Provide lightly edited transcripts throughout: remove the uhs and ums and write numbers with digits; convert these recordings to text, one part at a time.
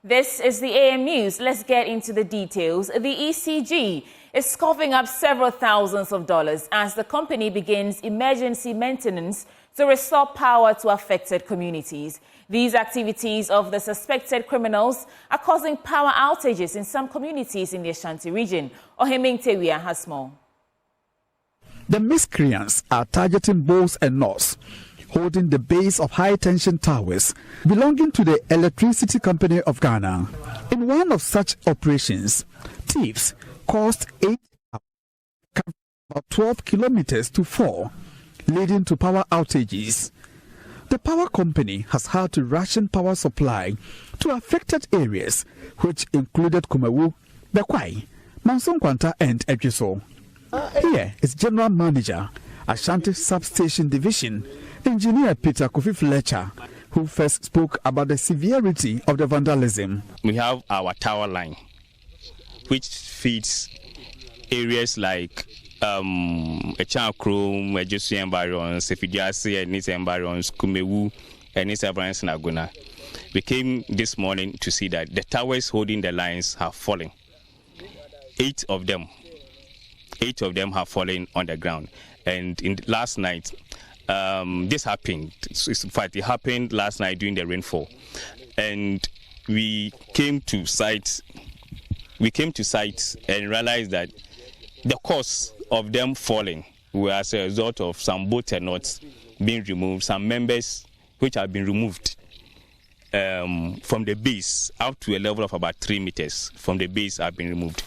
This is the AM News. Let's get into the details. The ECG is coughing up several thousands of dollars as the company begins emergency maintenance to restore power to affected communities. These activities of the suspected criminals are causing power outages in some communities in the Ashanti region. Oheming Tewia has more. The miscreants are targeting bolts and nuts, holding the base of high-tension towers belonging to the Electricity Company of Ghana. In one of such operations, thieves caused 8 about 12 kilometers to fall, leading to power outages. The power company has had to ration power supply to affected areas, which included Kumawu, Bekwai, Mansonkwanta and Ejiso. Here is General Manager, Ashanti Substation Division, Engineer Peter Kofi-Fletcher, who first spoke about the severity of the vandalism. We have our tower line, which feeds areas like Echankrum, Ejiso environs, Sefidiase and its environs, Kumewu and its environs in Aguna. We came this morning to see that the towers holding the lines have fallen. 8 of them have fallen on the ground. And last night, this happened. In fact, it happened last night during the rainfall. And we came to site and realized that the cause of them falling were as a result of some bolt and nuts being removed, some members which have been removed from the base up to a level of about 3 meters from the base have been removed.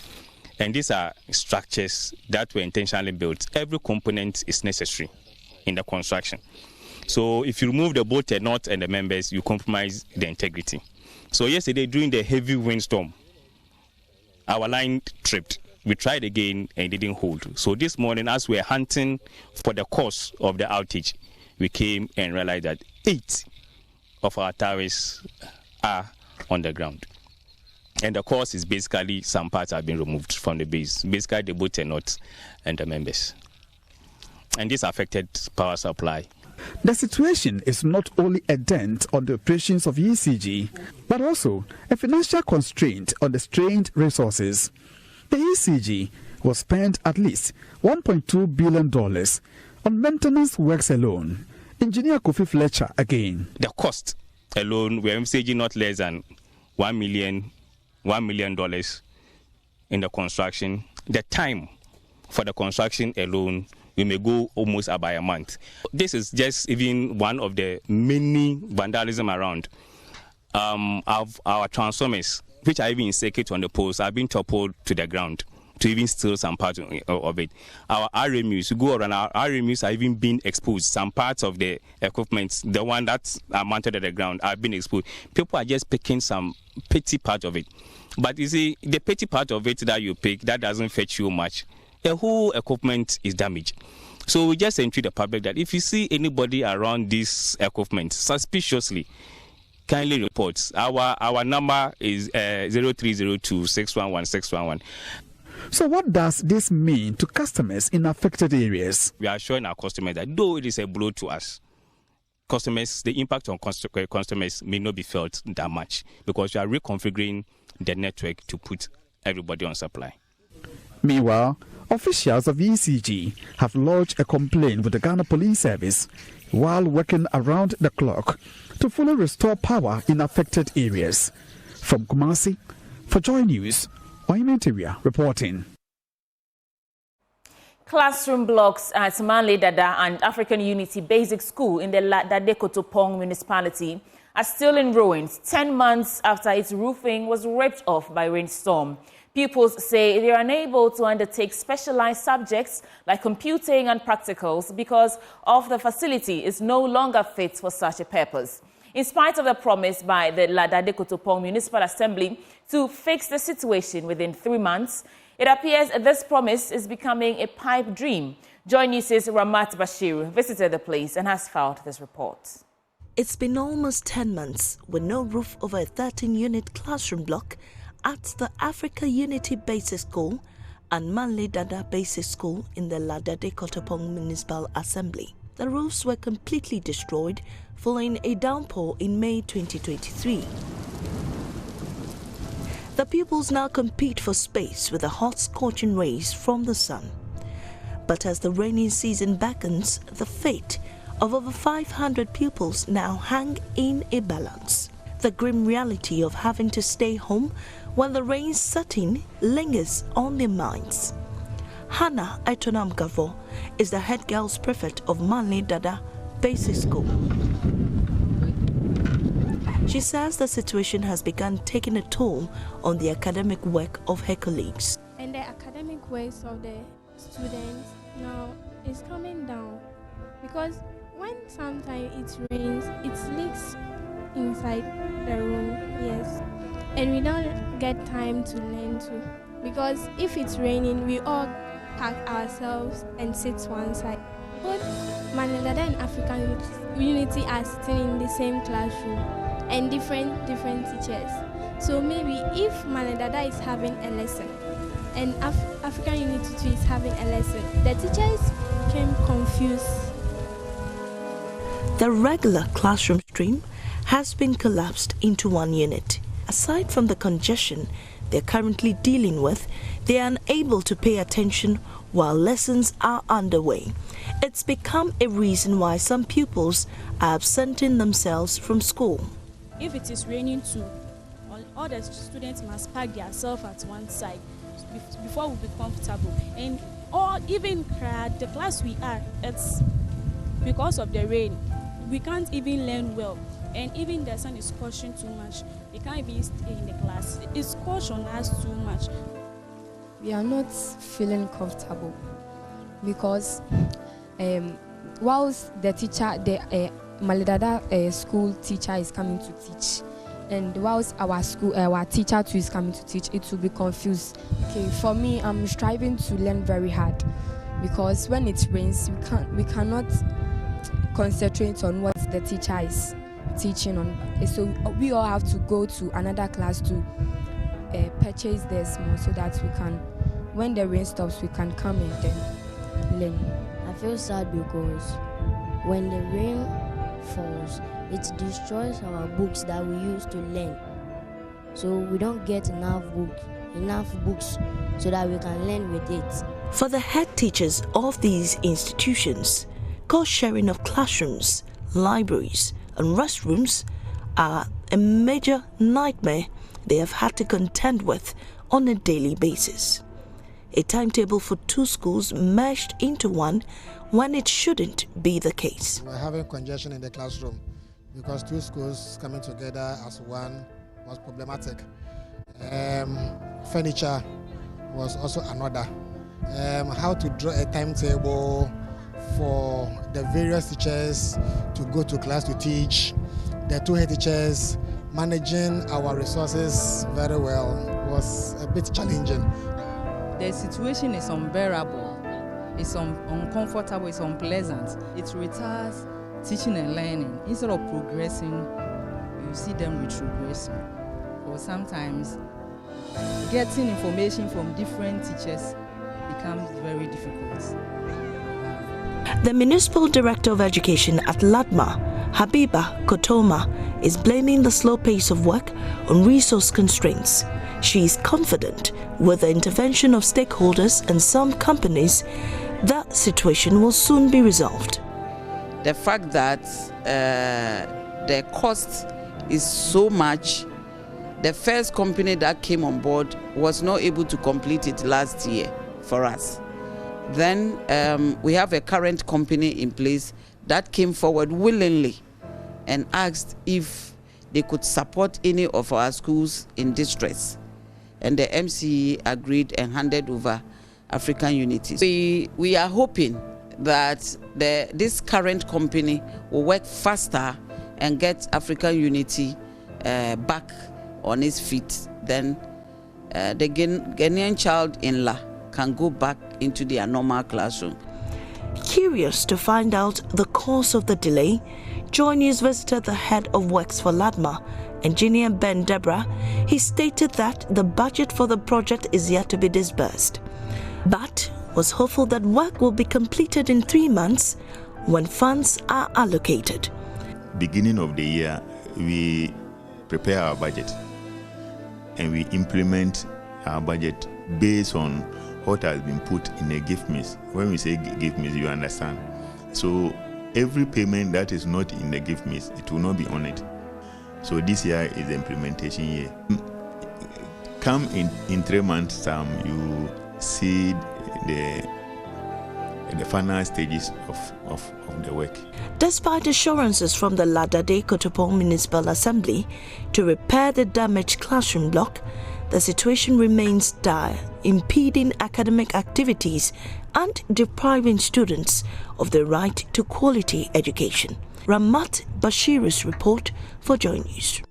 And these are structures that were intentionally built. Every component is necessary in the construction. So if you remove the bolt and nut and the members, you compromise the integrity. So yesterday during the heavy windstorm, our line tripped. We tried again and it didn't hold. So this morning, as we're hunting for the cause of the outage, we came and realized that 8 of our towers are on the ground. And the cause is basically some parts have been removed from the base, basically the bolt and nuts and the members. And this affected power supply. The situation is not only a dent on the operations of ECG, but also a financial constraint on the strained resources. The ECG will spend at least $1.2 billion on maintenance works alone. Engineer Kofi-Fletcher again. The cost alone, we're envisaging not less than $1 million in the construction. The time for the construction alone, we may go almost about a month. This is just even one of the many vandalism around. Of our transformers, which are even in circuit on the poles, have been toppled to the ground to even steal some part of it. Our RMUs, we go around, our RMUs are even being exposed. Some parts of the equipment, the one that are mounted at the ground, are being exposed. People are just picking some petty part of it. But you see, the petty part of it that you pick, that doesn't fetch you much. The whole equipment is damaged. So we just entreat the public that if you see anybody around this equipment suspiciously, kindly report. Our number is 0302 611 611. So what does this mean to customers in affected areas? We are assuring our customers that though it is a blow to us, customers, the impact on customers may not be felt that much because we are reconfiguring the network to put everybody on supply. Meanwhile, officials of ECG have lodged a complaint with the Ghana Police Service while working around the clock to fully restore power in affected areas. From Kumasi, for JoyNews, JoyNews reporting. Classroom blocks at Manle Dada and African Unity Basic School in the Dade Kotopong municipality are still in ruins 10 months after its roofing was ripped off by rainstorm. Pupils say they are unable to undertake specialized subjects like computing and practicals because of the facility is no longer fit for such a purpose. In spite of the promise by the Dade Kotopong Municipal Assembly to fix the situation within 3 months, it appears this promise is becoming a pipe dream. JoyNews' Ramat Bashir visited the place and has filed this report. It's been almost 10 months with no roof over a 13-unit classroom block at the Africa Unity Basic School and Manle Dada Basic School in the Dade Kotopong Municipal Assembly. The roofs were completely destroyed following a downpour in May 2023. The pupils now compete for space with the hot scorching rays from the sun. But as the rainy season beckons, the fate of over 500 pupils now hang in a balance. The grim reality of having to stay home while the rain setting lingers on their minds. Naana Agyemang is the head girls prefect of Manle Dada Basic School. She says the situation has begun taking a toll on the academic work of her colleagues. And the academic works of the students now is coming down because when sometimes it rains, it leaks inside the room, yes. And we don't get time to learn too. Because if it's raining, we all pack ourselves and sit one side. Both Manle Dada and African Unity are sitting in the same classroom and different teachers. So maybe if Manle Dada is having a lesson and African Unity too is having a lesson, the teachers became confused. The regular classroom stream has been collapsed into one unit. Aside from the congestion they're currently dealing with, they are unable to pay attention while lessons are underway. It's become a reason why some pupils are absenting themselves from school. If it is raining too, all the students must pack themselves at one side before we be comfortable. And or even the class we are, it's because of the rain. We can't even learn well. And even the sun is scorching too much. We can't even stay in the class. It's scorching on us too much. We are not feeling comfortable because whilst the teacher, the Manle Dada school teacher is coming to teach, and whilst our teacher too is coming to teach, it will be confused. Okay, for me, I'm striving to learn very hard because when it rains, we cannot concentrate on what the teacher is teaching on. So we all have to go to another class to purchase the small so that we can, when the rain stops, we can come and then learn. I feel sad because when the rain falls, it destroys our books that we use to learn. So we don't get enough books so that we can learn with it. For the head teachers of these institutions, cost sharing of classrooms, libraries and restrooms are a major nightmare they have had to contend with on a daily basis. A timetable for two schools merged into one when it shouldn't be the case. We're having congestion in the classroom because two schools coming together as one was problematic. Furniture was also another. How to draw a timetable for the various teachers to go to class to teach, the two head teachers managing our resources very well was a bit challenging. The situation is unbearable, it's uncomfortable, it's unpleasant. It retards teaching and learning. Instead of progressing, you see them retrogressing. Or sometimes getting information from different teachers becomes very difficult. The Municipal Director of Education at LADMA, Habiba Kotoma, is blaming the slow pace of work on resource constraints. She is confident with the intervention of stakeholders and some companies that situation will soon be resolved. The fact that the cost is so much, the first company that came on board was not able to complete it last year for us. Then we have a current company in place that came forward willingly and asked if they could support any of our schools in distress. And the MCE agreed and handed over African Unity. We are hoping that this current company will work faster and get African Unity back on its feet. Then the Ghanaian child in La can go back into their normal classroom. Curious to find out the cause of the delay, JoyNews visited the head of works for LADMA, Engineer Ben Debra. He stated that the budget for the project is yet to be disbursed, but was hopeful that work will be completed in 3 months when funds are allocated. Beginning of the year, we prepare our budget. and we implement our budget based on what has been put in a gift miss. When we say gift miss, you understand. So every payment that is not in the gift miss, it will not be on it. So this year is the implementation year. Come in 3 months' time, you see the final stages of the work. Despite assurances from the Ladade Kotopong Municipal Assembly to repair the damaged classroom block, the situation remains dire, impeding academic activities and depriving students of the right to quality education. Ramat Bashiru's report for JoyNews.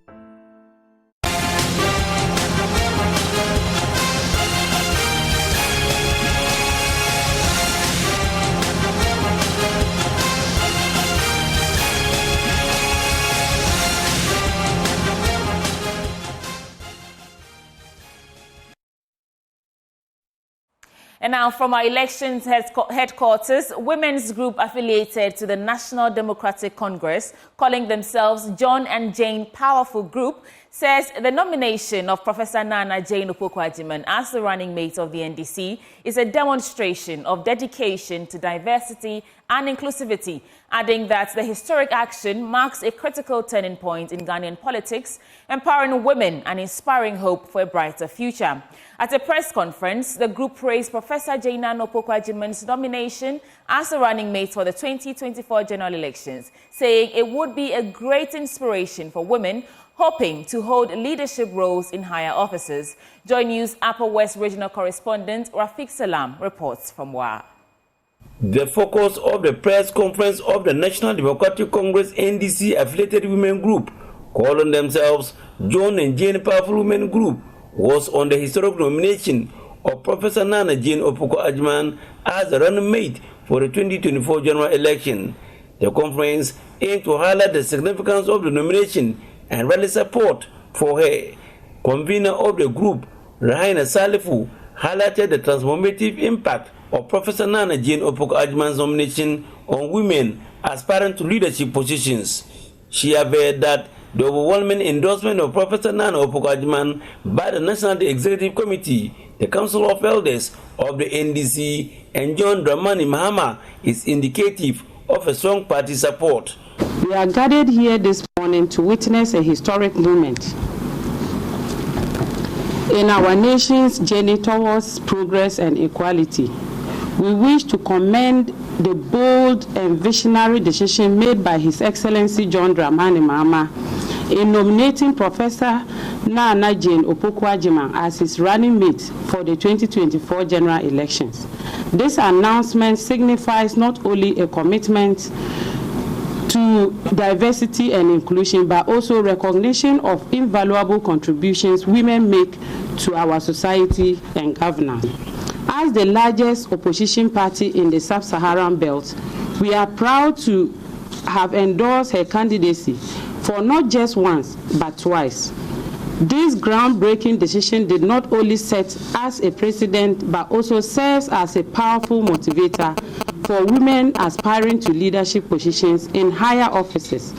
And now from our elections headquarters, women's group affiliated to the National Democratic Congress, calling themselves John and Jane Powerful Group, says the nomination of Professor Naana Agyemang as the running mate of the NDC is a demonstration of dedication to diversity and inclusivity, adding that the historic action marks a critical turning point in Ghanaian politics, empowering women and inspiring hope for a brighter future. At a press conference, the group praised Professor Naana Agyemang's nomination as the running mate for the 2024 general elections, saying it would be a great inspiration for women hoping to hold leadership roles in higher offices. JoyNews Upper West Regional Correspondent Rafiq Salam reports from Wa. The focus of the press conference of the National Democratic Congress NDC affiliated women group, calling themselves John and Jane Powerful Women Group, was on the historic nomination of Professor Naana Agyemang as the running mate for the 2024 general election. The conference aimed to highlight the significance of the nomination and rally support for her. Convener of the group, Rahina Salifu, highlighted the transformative impact of Professor Naana Agyemang's nomination on women aspiring to leadership positions. She averred that the overwhelming endorsement of Professor Naana Agyemang by the National Executive Committee, the Council of Elders of the NDC, and John Dramani Mahama is indicative of a strong party support. We are gathered here this morning to witness a historic moment in our nation's journey towards progress and equality. We wish to commend the bold and visionary decision made by His Excellency John Dramani Mahama in nominating Professor Naana Agyemang as his running mate for the 2024 general elections. This announcement signifies not only a commitment to diversity and inclusion, but also recognition of invaluable contributions women make to our society and governance. As the largest opposition party in the sub-Saharan belt, we are proud to have endorsed her candidacy for not just once, but twice. This groundbreaking decision did not only set as a precedent, but also serves as a powerful motivator for women aspiring to leadership positions in higher offices.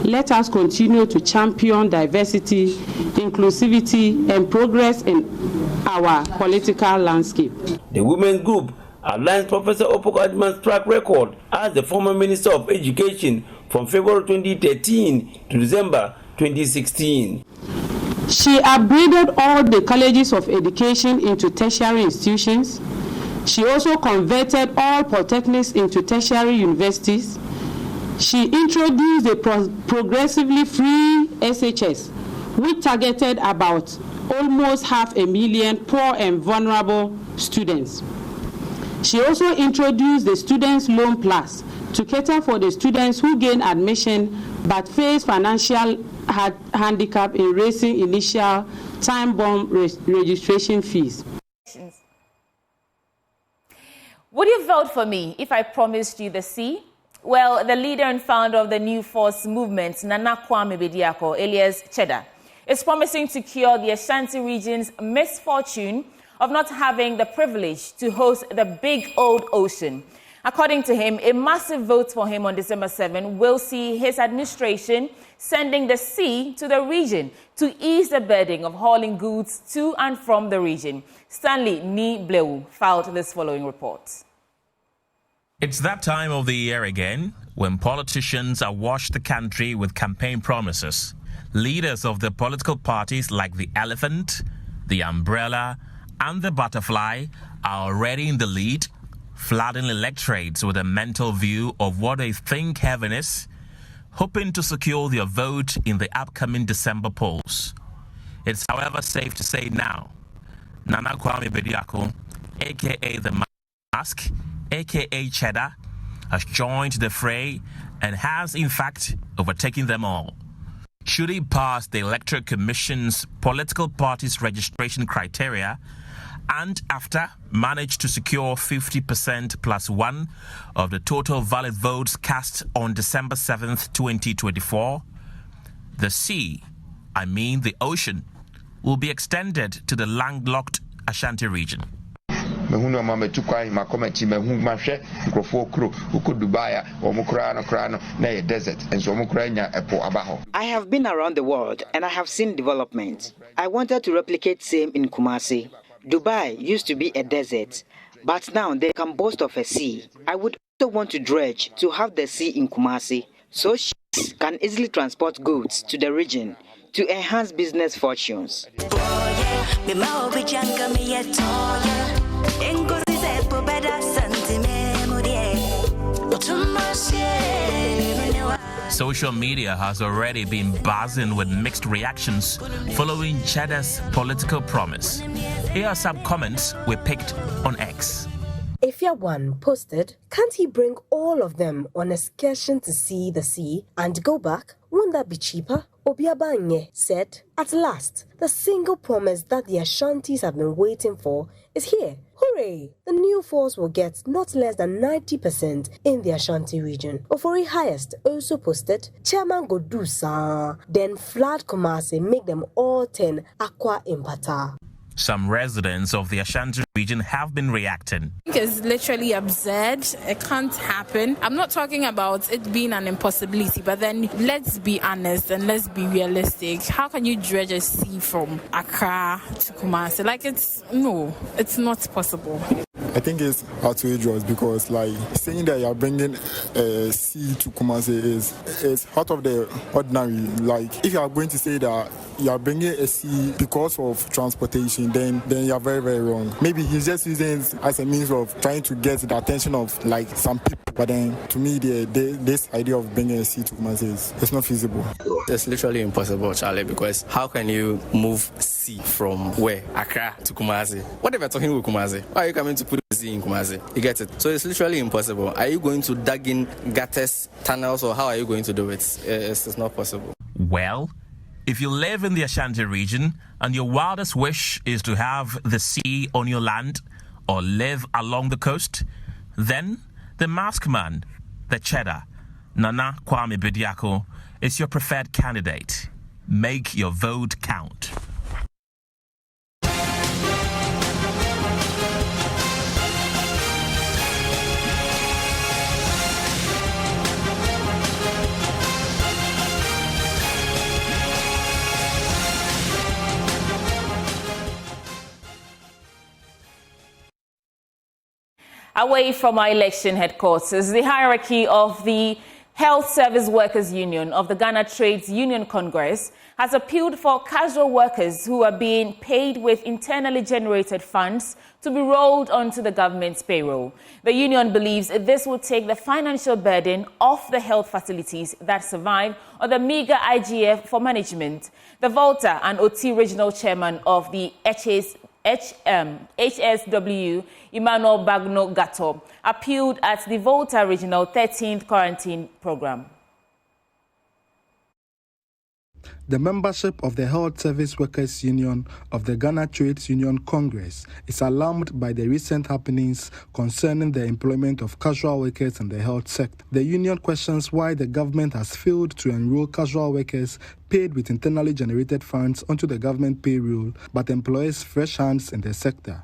Let us continue to champion diversity, inclusivity, and progress in our political landscape. The women's group outlines Professor Akufo-Addo's track record as the former Minister of Education from February 2013 to December 2016. She upgraded all the colleges of education into tertiary institutions. She also converted all polytechnics into tertiary universities. She introduced a progressively free SHS, which targeted about almost 500,000 poor and vulnerable students. She also introduced the Students' Loan Plus to cater for the students who gain admission but face financial handicap in raising initial time-bomb registration fees. Would you vote for me if I promised you the sea? Well, the leader and founder of the New Force movement, Nana Kwame alias Cheddar, is promising to cure the Ashanti region's misfortune of not having the privilege to host the big old ocean. According to him, a massive vote for him on December 7 will see his administration sending the sea to the region to ease the burden of hauling goods to and from the region. Stanley Ni Blewu filed this following report. It's that time of the year again when politicians awash the country with campaign promises. Leaders of the political parties like the elephant, the umbrella, and the butterfly are already in the lead, flooding electorates with a mental view of what they think heaven is, hoping to secure their vote in the upcoming December polls. It's however safe to say now, Naana Agyemang, aka the Mask, aka Cheddar, has joined the fray and has in fact overtaken them all. Should he pass the Electoral Commission's political parties registration criteria and after manage to secure 50% plus one of the total valid votes cast on December 7th, 2024, the sea, the ocean, will be extended to the landlocked Ashanti region. I have been around the world and I have seen development. I wanted to replicate same in Kumasi. Dubai used to be a desert, but now they can boast of a sea. I would also want to dredge to have the sea in Kumasi, so ships can easily transport goods to the region to enhance business fortunes. Social media has already been buzzing with mixed reactions following Cheddar's political promise. Here are some comments we picked on X. Ifya One posted, can't he bring all of them on excursion to see the sea and go back? Won't that be cheaper? Obiabanye said, at last, the single promise that the Ashantis have been waiting for is here. Hooray! The new force will get not less than 90% in the Ashanti region. Ofori Highest also posted, Chairman Godusa, then flood Kumasi, make them all 10 aqua impata. Some residents of the Ashanti region have been reacting. It's literally absurd. It can't happen. I'm not talking about it being an impossibility, but then let's be honest and let's be realistic. How can you dredge a sea from Accra to Kumasi? It's not possible. I think it's outrageous because, saying that you're bringing a sea to Kumasi is out of the ordinary. If you are going to say that you are bringing a sea because of transportation, then you are very, very wrong. Maybe he's just using it as a means of trying to get the attention of some people. But then, to me, this idea of bringing a sea to Kumasi is not feasible. It's literally impossible, Charlie, because how can you move sea from where? Accra to Kumasi? What if you're talking with Kumasi? Why are you coming to put the sea in Kumasi? You get it? So it's literally impossible. Are you going to dig in gutters, tunnels, or how are you going to do it? It's not possible. Well, if you live in the Ashanti region and your wildest wish is to have the sea on your land or live along the coast, then the masked man, the Cheddar, Naana Agyemang, is your preferred candidate. Make your vote count. Away from our election headquarters, the hierarchy of the Health Service Workers Union of the Ghana Trades Union Congress has appealed for casual workers who are being paid with internally generated funds to be rolled onto the government's payroll. The union believes this will take the financial burden off the health facilities that survive on the meager IGF for management. The Volta and OT regional chairman of the HSW, Emmanuel Bagno Gato, appealed at the Volta Regional 13th Quarantine Program. The membership of the Health Service Workers Union of the Ghana Trades Union Congress is alarmed by the recent happenings concerning the employment of casual workers in the health sector. The union questions why the government has failed to enroll casual workers paid with internally generated funds onto the government payroll, but employs fresh hands in the sector.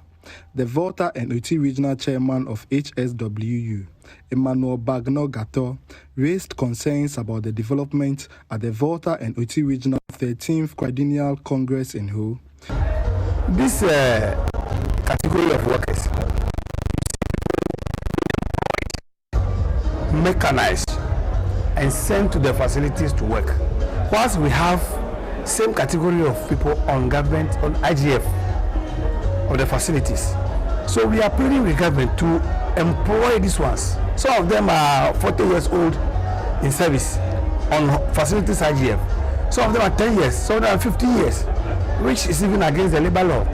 The Volta and Oti Regional Chairman of HSWU, Emmanuel Bagno Gato, raised concerns about the development at the Volta and Oti Regional 13th Quadrennial Congress in Ho. This category of workers, mechanized and sent to the facilities to work. Whilst we have same category of people on government, on IGF, of the facilities. So we are pleading with government to employ these ones. Some of them are 40 years old in service on facilities IGF. Some of them are 10 years, some of them are 15 years, which is even against the labor law.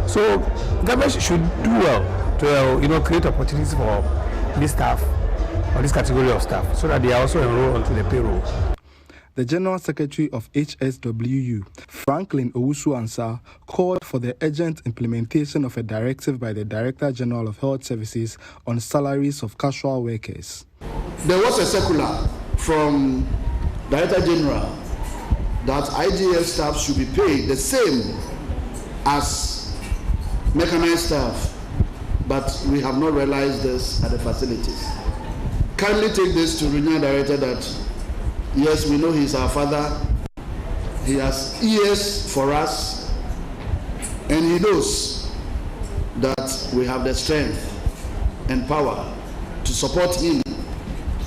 So government should do well to create opportunities for this staff, or this category of staff, so that they are also enrolled onto the payroll. The General Secretary of HSWU, Franklin Owusu-Ansah, called for the urgent implementation of a directive by the Director General of Health Services on salaries of casual workers. There was a circular from Director General that IGF staff should be paid the same as mechanized staff, but we have not realized this at the facilities. Kindly take this to Regional Director that yes, we know he's our father. He has ears for us, and he knows that we have the strength and power to support him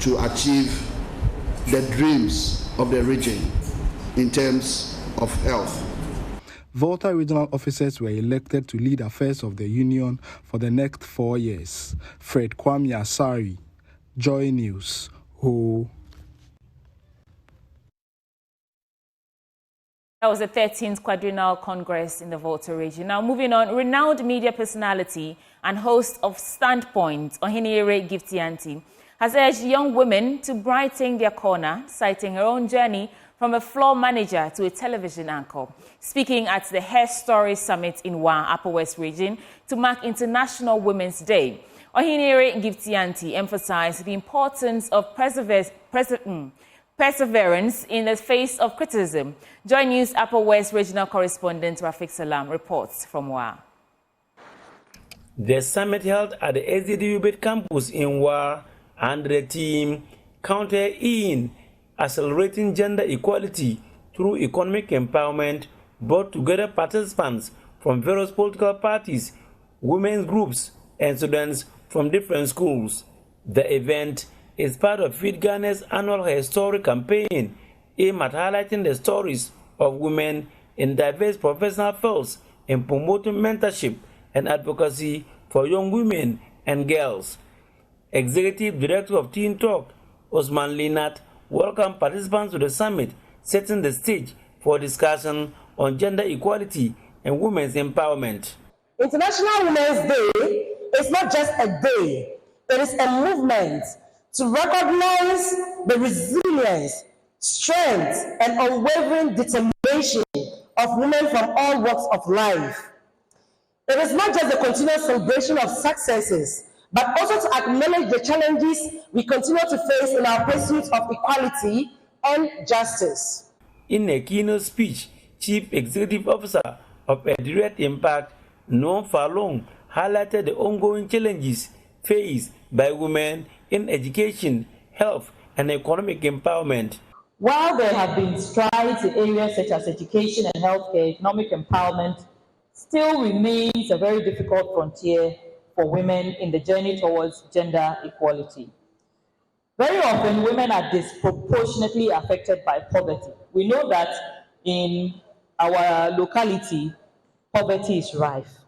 to achieve the dreams of the region in terms of health. Volta regional officers were elected to lead affairs of the union for the next 4 years. Fred Kwame Asari, JoyNews, Ho. That was the 13th Quadrennial Congress in the Volta region. Now, moving on, renowned media personality and host of Standpoint, Ohiniere Giftianti, has urged young women to brighten their corner, citing her own journey from a floor manager to a television anchor. Speaking at the Hair Story Summit in Wa, Upper West region, to mark International Women's Day, Ohiniere Giftianti emphasized the importance of perseverance in the face of criticism. JoyNews Upper West regional correspondent Rafik Salam reports from Wa. The summit held at the SDDU campus in Wa and the team counter in accelerating gender equality through economic empowerment brought together participants from various political parties, women's groups, and students from different schools. The event is part of Feed Ghana's annual Hair Story campaign aimed at highlighting the stories of women in diverse professional fields and promoting mentorship and advocacy for young women and girls. Executive Director of Teen Talk, Osman Linat, welcomed participants to the summit, setting the stage for discussion on gender equality and women's empowerment. International Women's Day is not just a day, it is a movement to recognize the resilience, strength, and unwavering determination of women from all walks of life. It is not just a continuous celebration of successes, but also to acknowledge the challenges we continue to face in our pursuit of equality and justice. In a keynote speech, Chief Executive Officer of a Direct Impact, Noam Falong, highlighted the ongoing challenges faced by women in education, health, and economic empowerment. While there have been strides in areas such as education and healthcare, economic empowerment still remains a very difficult frontier for women in the journey towards gender equality. Very often, women are disproportionately affected by poverty. We know that in our locality, poverty is rife.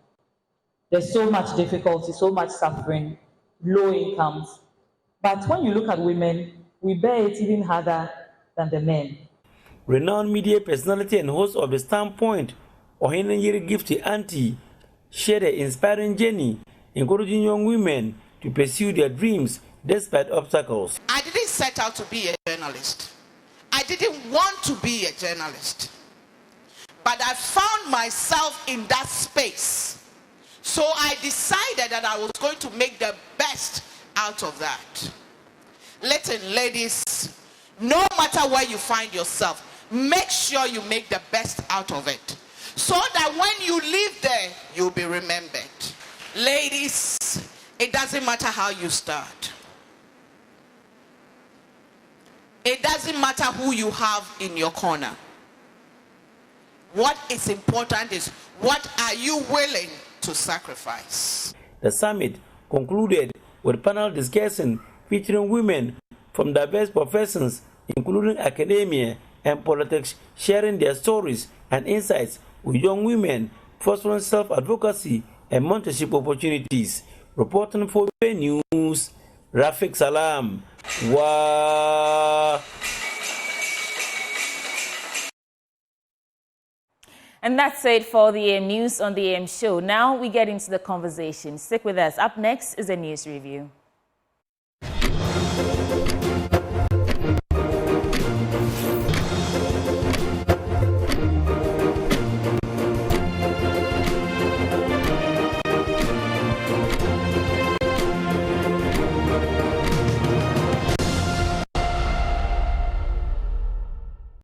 There's so much difficulty, so much suffering, low incomes. But when you look at women, we bear it even harder than the men. Renowned media personality and host of The Standpoint, Ohiniere Giftianti, shared an inspiring journey, encouraging young women to pursue their dreams despite obstacles. I didn't set out to be a journalist. I didn't want to be a journalist. But I found myself in that space. So I decided that I was going to make the best out of that. Listen, ladies, no matter where you find yourself, make sure you make the best out of it, so that when you leave there, you'll be remembered. Ladies, it doesn't matter how you start. It doesn't matter who you have in your corner. What is important is what are you willing to sacrifice? The summit concluded with panel discussion featuring women from diverse professions, including academia and politics, sharing their stories and insights with young women, fostering self-advocacy and mentorship opportunities. Reporting for JoyNews, Rafik Salam. Wow. And that's it for the AM News on the AM Show. Now we get into the conversation. Stick with us. Up next is a news review.